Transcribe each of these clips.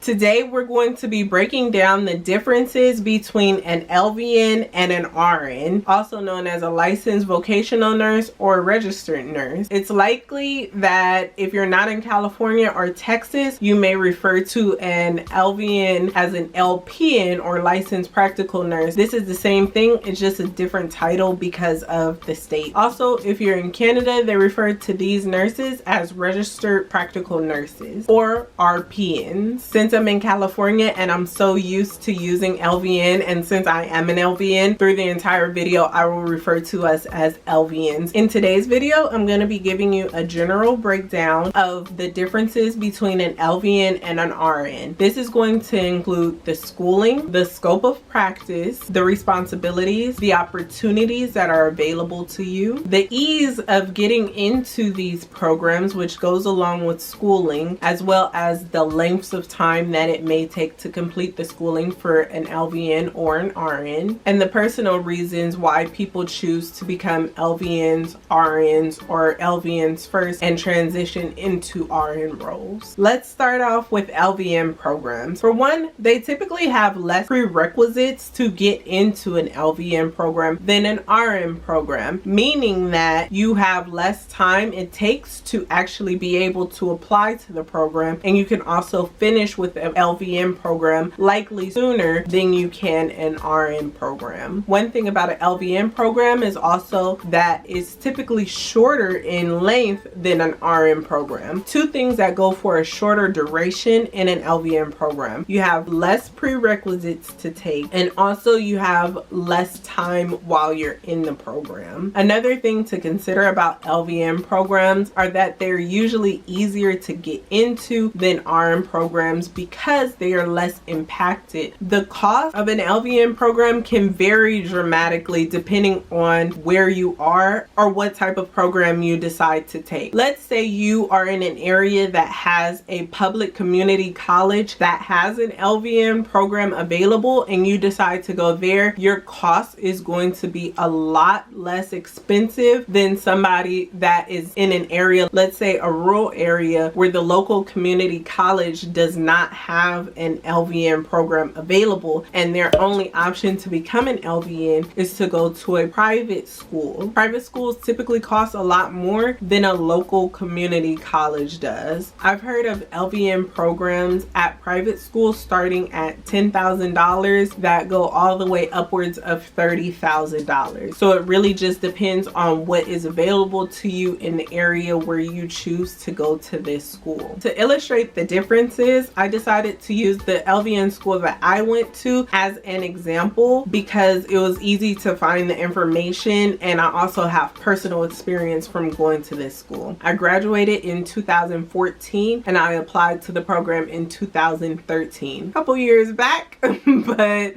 Today we're going to be breaking down the differences between an LVN and an RN, also known as a licensed vocational nurse or registered nurse. It's likely that if you're not in California or Texas, you may refer to an LVN as an LPN or licensed practical nurse. This is the same thing, it's just a different title because of the state. Also, if you're in Canada, they refer to these nurses as registered practical nurses or RPNs. Since I'm in California and I'm so used to using LVN, and since I am an LVN, through the entire video I will refer to us as LVNs. In today's video, I'm going to be giving you a general breakdown of the differences between an LVN and an RN. This is going to include the schooling, the scope of practice, the responsibilities, the opportunities that are available to you, the ease of getting into these programs, which goes along with schooling, as well as the lengths of time that it may take to complete the schooling for an LVN or an RN, and the personal reasons why people choose to become LVNs, RNs, or LVNs first and transition into RN roles. Let's start off with LVN programs. For one, they typically have less prerequisites to get into an LVN program than an RN program, meaning that you have less time it takes to actually be able to apply to the program, and you can also finish with an LVN program likely sooner than you can an RN program. One thing about an LVN program is also that it's typically shorter in length than an RN program. Two things that go for a shorter duration in an LVN program: you have less prerequisites to take, and also you have less time while you're in the program. Another thing to consider about LVN programs are that they're usually easier to get into than RN programs because they are less impacted. The cost of an LVN program can vary dramatically depending on where you are or what type of program you decide to take. Let's say you are in an area that has a public community college that has an LVN program available and you decide to go there. Your cost is going to be a lot less expensive than somebody that is in an area, let's say a rural area, where the local community college does not have an LVN program available and their only option to become an LVN is to go to a private school. Private schools typically cost a lot more than a local community college does. I've heard of LVN programs at private schools starting at $10,000 that go all the way upwards of $30,000. So it really just depends on what is available to you in the area where you choose to go to this school. To illustrate the differences, I decided to use the LVN school that I went to as an example because it was easy to find the information, and I also have personal experience from going to this school. I graduated in 2014 and I applied to the program in 2013, a couple years back, but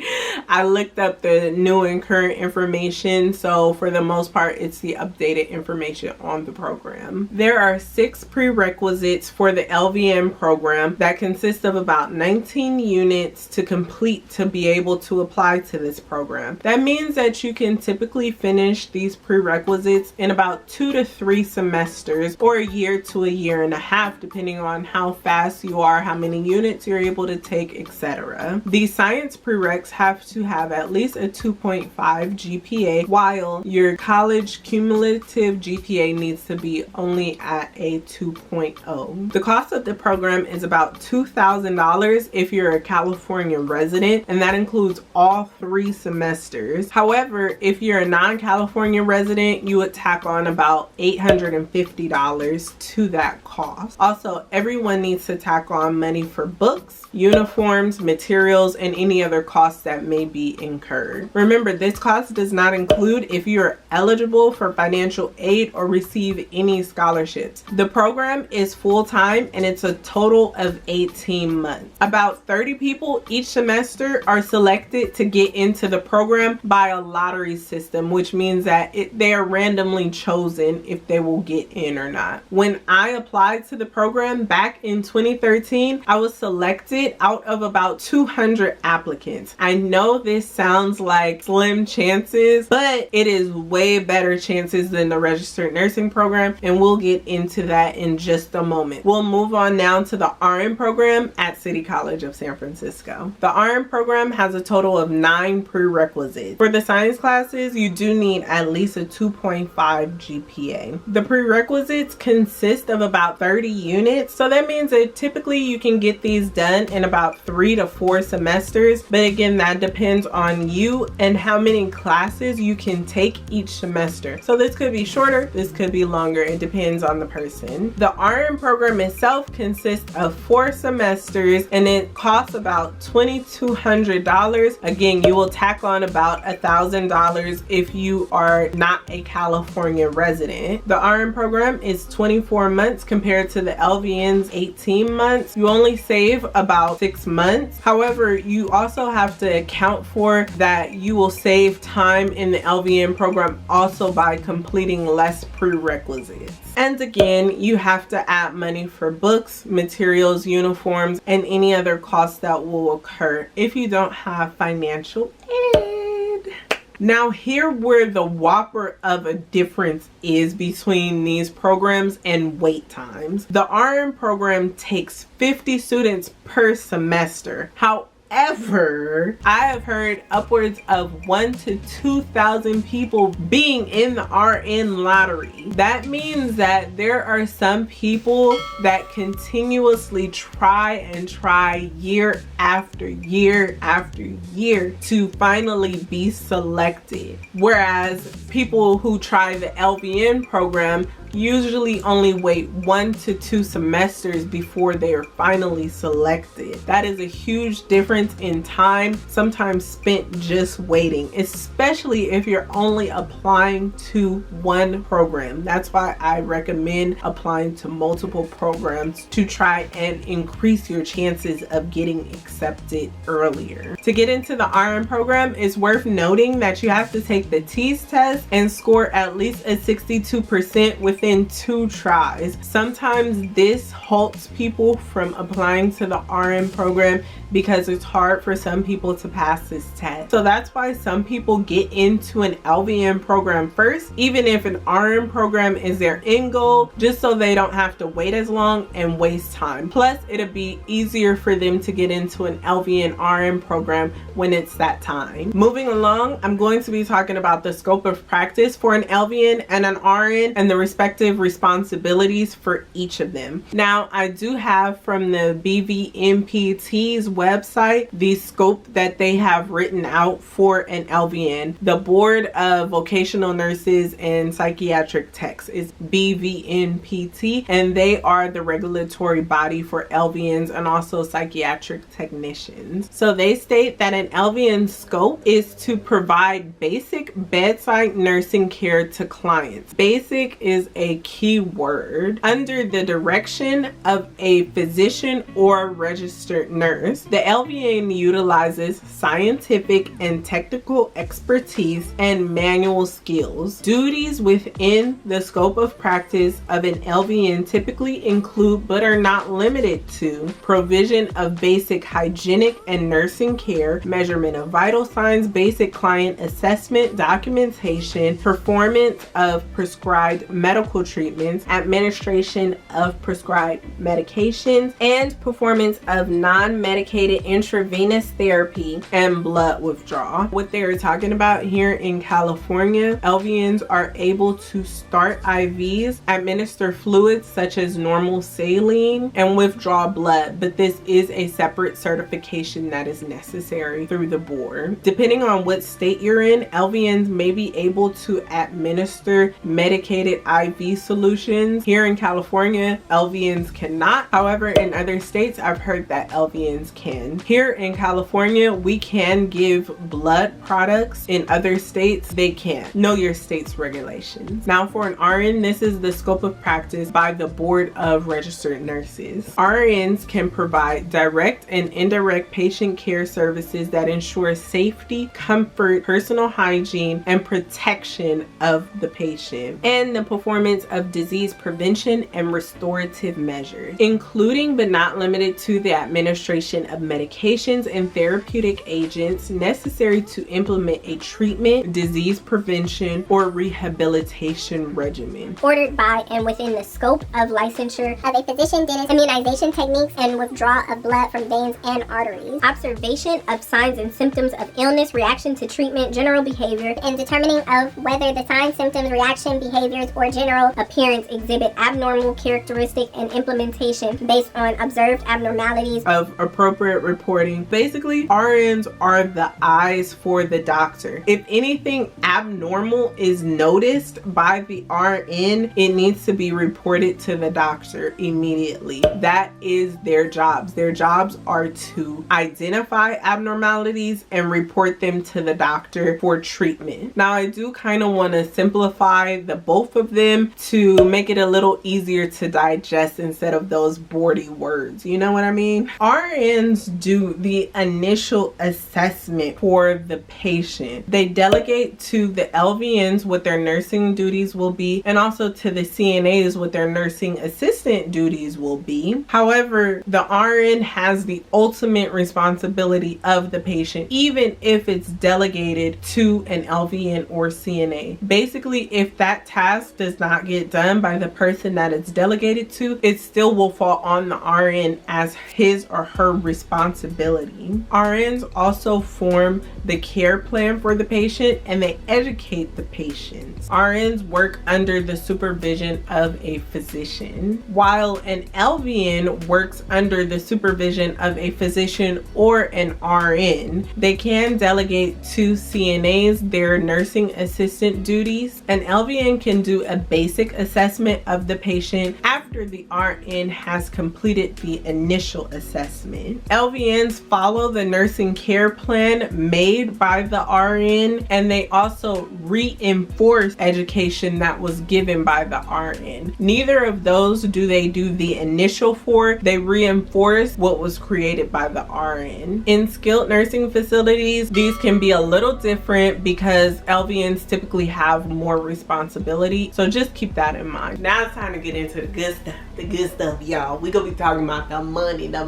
I looked up the new and current information, so for the most part it's the updated information on the program. There are 6 prerequisites for the LVN program that consist of about 19 units to complete to be able to apply to this program. That means that you can typically finish these prerequisites in about 2 to 3 semesters or a year to a year and a half, depending on how fast you are, how many units you're able to take, etc. These science prereqs have to have at least a 2.5 GPA, while your college cumulative GPA needs to be only at a 2.0. The cost of the program is about $2,000 if you're a California resident, and that includes all 3 semesters. However, if you're a non-California resident, you would tack on about $850 to that cost. Also, everyone needs to tack on money for books, uniforms, materials, and any other costs that may be incurred. Remember, this cost does not include if you are eligible for financial aid or receive any scholarships. The program is full-time and it's a total of 18 months. About 30 people each semester are selected to get into the program by a lottery system, which means that they are randomly chosen if they will get in or not. When I applied to the program back in 2013, I was selected out of about 200 applicants. I know this sounds like slim chances, but it is way better chances than the registered nursing program, and we'll get into that in just a moment. We'll move on now to the RN program. at City College of San Francisco. The RN program has a total of 9 prerequisites. For the science classes, you do need at least a 2.5 GPA. The prerequisites consist of about 30 units, so that means that typically you can get these done in about 3 to 4 semesters, but again, that depends on you and how many classes you can take each semester. So this could be shorter, this could be longer, it depends on the person. The RN program itself consists of 4 semesters and it costs about $2,200. Again, you will tack on about $1,000 if you are not a California resident. The RN program is 24 months compared to the LVN's 18 months. You only save about 6 months. However, you also have to account for that you will save time in the LVN program also by completing less prerequisites. And again, you have to add money for books, materials, uniforms, and any other costs that will occur if you don't have financial aid. Now, here where the whopper of a difference is between these programs and wait times. The RN program takes 50 students per semester. However, I have heard upwards of 1,000 to 2,000 people being in the RN lottery. That means that there are some people that continuously try and try year after year after year to finally be selected. Whereas people who try the LVN program usually only wait 1 to 2 semesters before they are finally selected. That is a huge difference in time, sometimes spent just waiting, especially if you're only applying to one program. That's why I recommend applying to multiple programs to try and increase your chances of getting accepted earlier. To get into the RN program, it's worth noting that you have to take the TEAS test and score at least a 62% within 2 tries. Sometimes this halts people from applying to the RN program because it's hard for some people to pass this test. So that's why some people get into an LVN program first, even if an RN program is their end goal, just so they don't have to wait as long and waste time. Plus, it'll be easier for them to get into an LVN RN program when it's that time. Moving along, I'm going to be talking about the scope of practice for an LVN and an RN and the respective responsibilities for each of them. Now, I do have from the BVNPT's website the scope that they have written out for an LVN. The Board of Vocational Nurses and Psychiatric Techs is BVNPT, and they are the regulatory body for LVNs and also psychiatric technicians. So they state that an LVN scope is to provide basic bedside nursing care to clients. Basic is a key word. Under the direction of a physician or registered nurse. The LVN utilizes scientific and technical expertise and manual skills. Duties within the scope of practice of an LVN typically include, but are not limited to, provision of basic hygienic and nursing care, measurement of vital signs, basic client assessment, documentation, performance of prescribed medical treatments, administration of prescribed medications, and performance of non-medicated intravenous therapy and blood withdrawal. What they're talking about here in California, LVNs are able to start IVs, administer fluids such as normal saline, and withdraw blood, but this is a separate certification that is necessary through the board. Depending on what state you're in, LVNs may be able to administer medicated IV solutions. Here in California, LVNs cannot. However, in other states, I've heard that LVNs can. Here in California, we can give blood products. In other states, they can't. Know your state's regulations. Now for an RN, this is the scope of practice by the Board of Registered Nurses. RNs can provide direct and indirect patient care services that ensure safety, comfort, personal hygiene, and protection of the patient, and the performance elements of disease prevention and restorative measures, including but not limited to the administration of medications and therapeutic agents necessary to implement a treatment, disease prevention, or rehabilitation regimen. Ordered by and within the scope of licensure of a physician, dentist, immunization techniques, and withdrawal of blood from veins and arteries. Observation of signs and symptoms of illness, reaction to treatment, general behavior, and determining of whether the signs, symptoms, reaction, behaviors, or general appearance exhibit abnormal characteristic and implementation based on observed abnormalities of appropriate reporting. Basically, RNs are the eyes for the doctor. If anything abnormal is noticed by the RN, it needs to be reported to the doctor immediately. That is their jobs. Their jobs are to identify abnormalities and report them to the doctor for treatment. Now, I do kind of want to simplify the both of them to make it a little easier to digest instead of those boardy words. You know what I mean? RNs do the initial assessment for the patient. They delegate to the LVNs what their nursing duties will be, and also to the CNAs what their nursing assistant duties will be. However, the RN has the ultimate responsibility of the patient, even if it's delegated to an LVN or CNA. Basically, if that task does not get done by the person that it's delegated to, it still will fall on the RN as his or her responsibility. RNs also form the care plan for the patient, and they educate the patients. RNs work under the supervision of a physician, while an LVN works under the supervision of a physician or an RN. They can delegate to CNAs their nursing assistant duties. An LVN can do a basic assessment of the patient after the RN has completed the initial assessment. LVNs follow the nursing care plan made by the RN, and they also reinforce education that was given by the RN. Neither of those do they do the initial for. They reinforce what was created by the RN. In skilled nursing facilities, these can be a little different because LVNs typically have more responsibility. So just keep that in mind. Now it's time to get into the good stuff. The good stuff, y'all. We're gonna be talking about the money. Nah,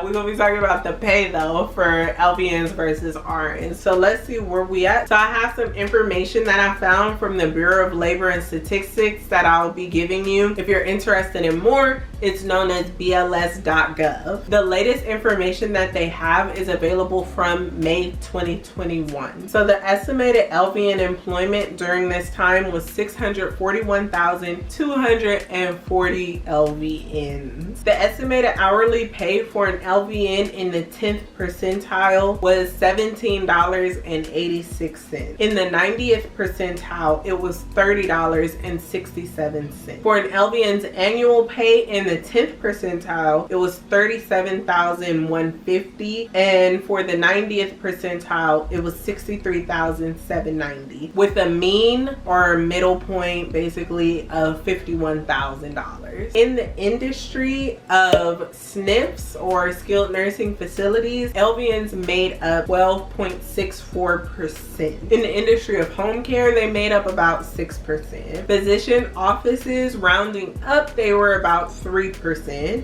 we're gonna be talking about the pay though for LVNs versus RNs. So let's see where we at. So I have some information that I found from the Bureau of Labor and Statistics that I'll be giving you. If you're interested in more, it's known as BLS.gov. The latest information that they have is available from May 2021. So the estimated LVN employment during this time was 641,240 LVNs. The estimated hourly pay for an LVN in the 10th percentile was $17.86. In the 90th percentile, it was $30.67. For an LVN's annual pay in the 10th percentile, it was $37,150, and for the 90th percentile, it was $63,790, with a mean or middle point basically of $51,000. In the industry of SNFs or skilled nursing facilities, LVNs made up 12.64%. In the industry of home care, they made up about 6%. Physician offices, rounding up, they were about 3%.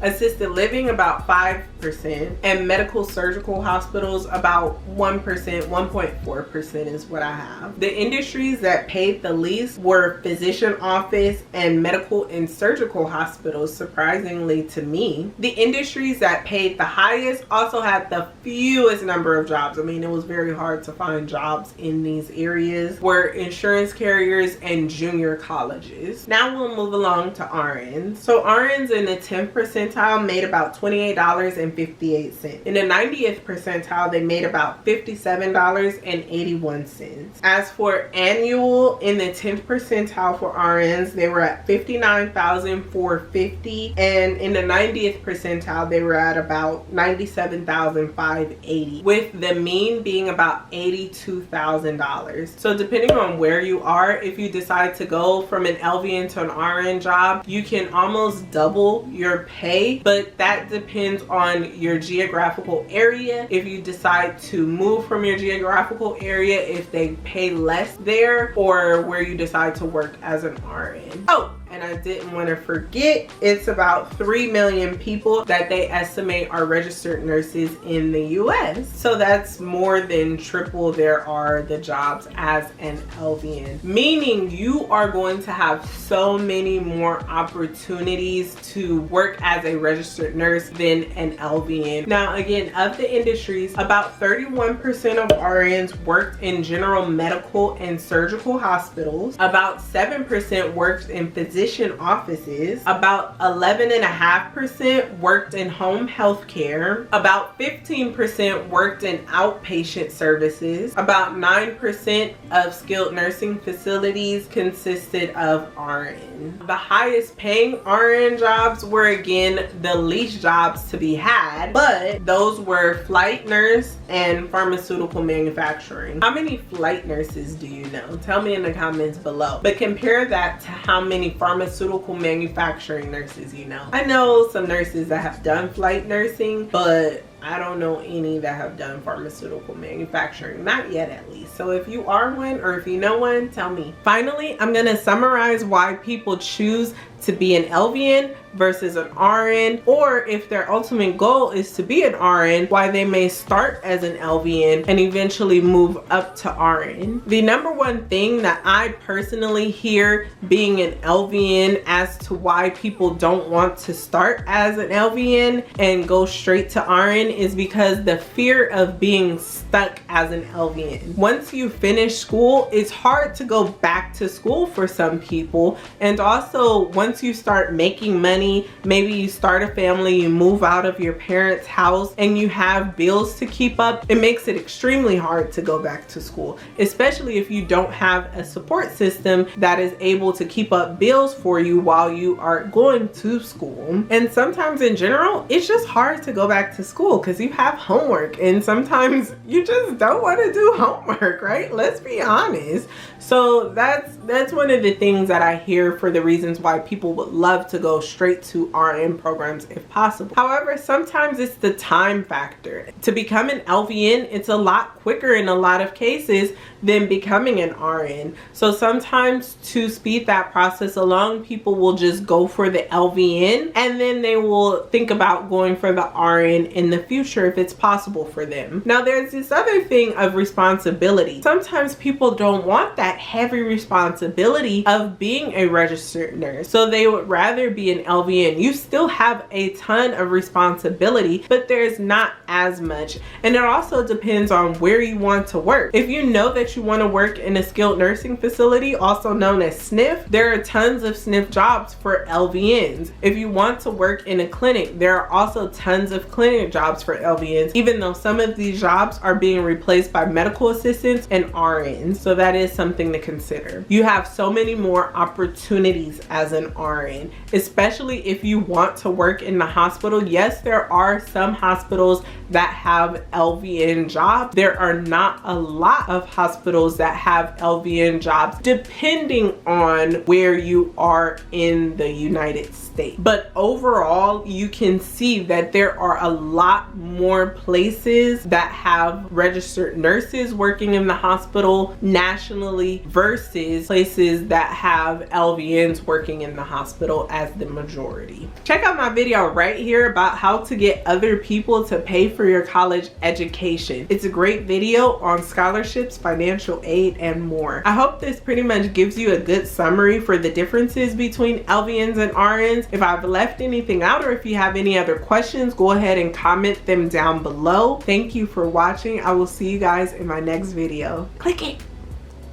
Assisted living, about 5%. And medical surgical hospitals, about 1%, 1.4% is what I have. The industries that paid the least were physician office and medical and surgical hospitals, surprisingly to me. The industries that paid the highest also had the fewest number of jobs. I mean, it was very hard to find jobs in these areas, were insurance carriers and junior colleges. Now we'll move along to RNs. So RNs in the 10th percentile made about $28.58. In the 90th percentile, they made about $57.81. As for annual, in the 10th percentile for RNs, they were at $59,400. $94,450, and in the 90th percentile they were at about $97,580, with the mean being about $82,000. So depending on where you are, if you decide to go from an LVN to an RN job, you can almost double your pay, but that depends on your geographical area. If you decide to move from your geographical area, if they pay less there, or where you decide to work as an RN. Oh, and I didn't want to forget, it's about 3 million people that they estimate are registered nurses in the US. So that's more than triple there are the jobs as an LVN, meaning you are going to have so many more opportunities to work as a registered nurse than an LVN. Now again, of the industries, about 31% of RNs worked in general medical and surgical hospitals, about 7% worked in physician offices, about 11.5% worked in home health care, about 15% worked in outpatient services, about 9% of skilled nursing facilities consisted of RN. The highest paying RN jobs were again the least jobs to be had, but those were flight nurse and pharmaceutical manufacturing. How many flight nurses do you know? Tell me in the comments below, but compare that to how many pharmaceutical manufacturing nurses you know. I know some nurses that have done flight nursing, but I don't know any that have done pharmaceutical manufacturing, not yet at least. So if you are one, or if you know one, tell me. Finally, I'm gonna summarize why people choose to be an LVN versus an RN, or if their ultimate goal is to be an RN, why they may start as an LVN and eventually move up to RN. The number one thing that I personally hear being an LVN as to why people don't want to start as an LVN and go straight to RN is because the fear of being stuck as an LVN. Once you finish school, it's hard to go back to school for some people, and also once you start making money, maybe you start a family, you move out of your parents' house, and you have bills to keep up, it makes it extremely hard to go back to school, especially if you don't have a support system that is able to keep up bills for you while you are going to school. And sometimes in general, it's just hard to go back to school because you have homework, and sometimes you just don't want to do homework, right? Let's be honest. So that's one of the things that I hear for the reasons why people would love to go straight to RN programs if possible. However, sometimes it's the time factor. To become an LVN, it's a lot quicker in a lot of cases than becoming an RN. So sometimes to speed that process along, people will just go for the LVN and then they will think about going for the RN in the future if it's possible for them. Now there's this other thing of responsibility. Sometimes people don't want that heavy responsibility of being a registered nurse, so they would rather be an LVN. You still have a ton of responsibility, but there's not as much, and it also depends on where you want to work. If you know that you want to work in a skilled nursing facility, also known as SNF, there are tons of SNF jobs for LVNs. If you want to work in a clinic, there are also tons of clinic jobs for LVNs, even though some of these jobs are being replaced by medical assistants and RNs, so that is something to consider. You have so many more opportunities as an RN, especially if you want to work in the hospital. Yes, there are some hospitals that have LVN jobs. There are not a lot of hospitals that have LVN jobs, depending on where you are in the United States. But overall, you can see that there are a lot more places that have registered nurses working in the hospital nationally versus places that have LVNs working in the hospital as the majority. Check out my video right here about how to get other people to pay for your college education. It's a great video on scholarships, financial aid, and more. I hope this pretty much gives you a good summary for the differences between LVNs and RNs. If I've left anything out, or if you have any other questions, go ahead and comment them down below. Thank you for watching. I will see you guys in my next video. Click it.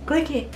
Click it.